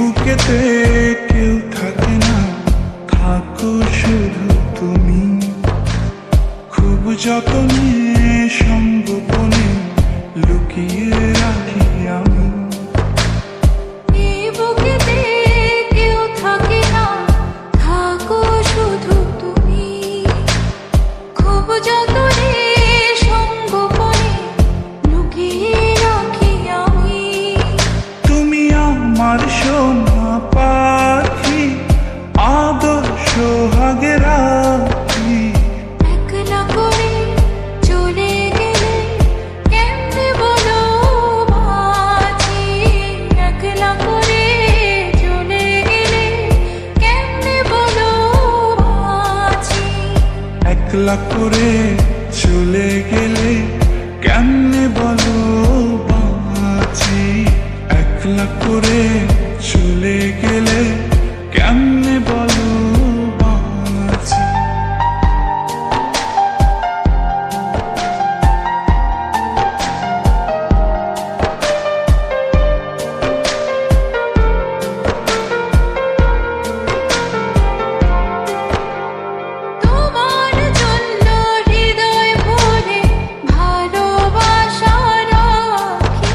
বুকেতে কেউ থাকে না, থাকো শুধু তুমি। খুব যতনে সঙ্গোপনে লুকিয়ে রাখি আমি। বুকেতে কেউ থাকে না, থাকো শুধু তুমি। খুব যতনে সঙ্গোপনে লুকিয়ে রাখি আমি। তুমি আমার সোনা পাখি, আদর্শ সোহাগে রাখি। একলা করে চলে গেলে কেমনে বলো বাঁচি। একলা করে চলে গেলে কেমনে বলো বাঁচি। একলা করে চলে গেলে কেমনে বলো বাঁচি। একলা করে চলে গেলে কেমনে বলো বাঁচি। তোমার জন্য হৃদয় ভরে ভালোবাসা রাখি।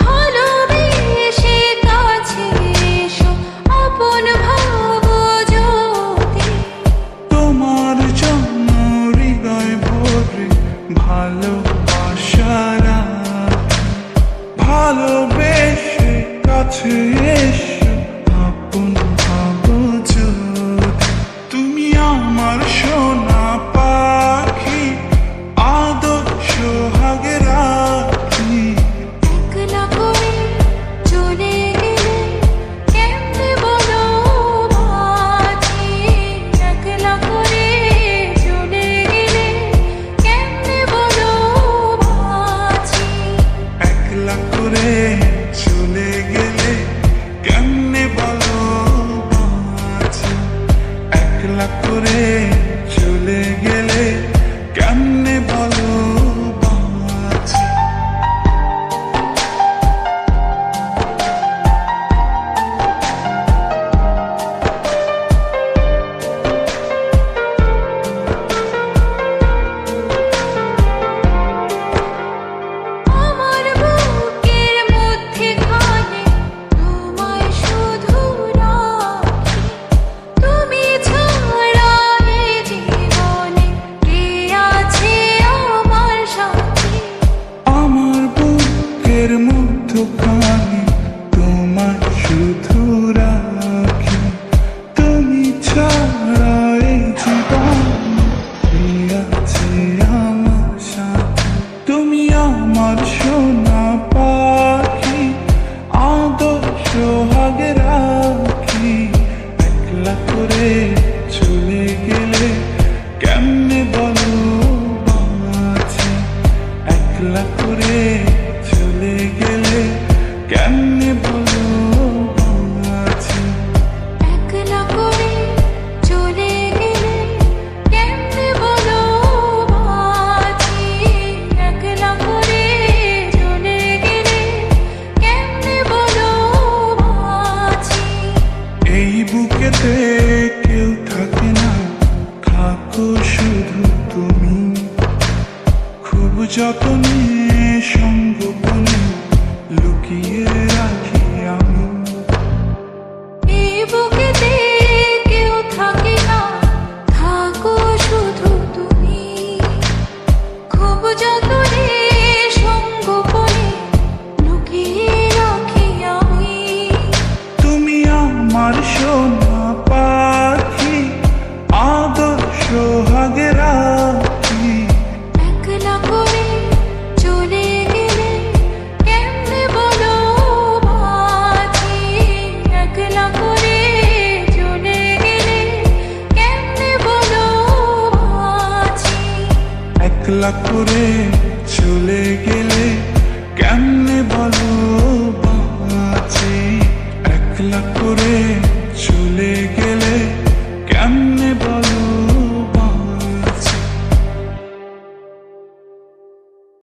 ভালোবেসে কাছে এসো, আপন ভাবো যদি। তোমার জন্য হৃদয় ভরে ভালোবাসা রাখি। ভালোবেসে কাছে এসো, আপন ভাবো যদি। তুমি আমার সোনা পাখি, আদর্শ সোহাগে রাখি। একলা করে চলে গেলে কেমনে বলো বাঁচি। একলা করে চলে গেলে কেমনে বলো বাঁচি। একলা করে চলে গেলে কেমনে বলো বাঁচি। একলা করে চলে গেলে কেমনে বলো বাঁচি। আমার বুকের মধ্যে খানে তোমায় শুধু রাখি। তুমি ছাড়া এই জীবনে কে আছে আমার সাথী। আমার বুকের মধ্যখানে তোমার শুধু রাখি। তুমি ছাড়া এই জীবনে কে আছে আমার সাথে। তুমি আমার সোনা পাখি, আদর্শ সোহাগে রাখি। একলা করে চলে গেলে কেমনে বলো বাঁচি। একলা করে চলে গেলে কেমনে বলো বাঁচি। একলা করে চলে গেলে কেমনে বলো বাঁচি। একলা করে চলে গেলে কেমনে বলো বাঁচি। এই বুকেতে কেউ থাকে না, থাকো শুধু তুমি। খুব যতনে সঙ্গোপনে লুকিয়ে রাখি আমি। এই বুকেতে কেউ থাকে না, থাকো শুধু তুমি। খুব যতনে সঙ্গোপনে লুকিয়ে রাখি আমি। তুমি আমার সোনা পাখি, আদর্শ সোহাগে রাখি। একলা করে চলে গেলে কেমনে বলো বাঁচি। একলা করে চলে গেলে কেমনে বলো বাঁচি। একলা করে চলে গেলে কেমনে বলো বাঁচি। একলা করে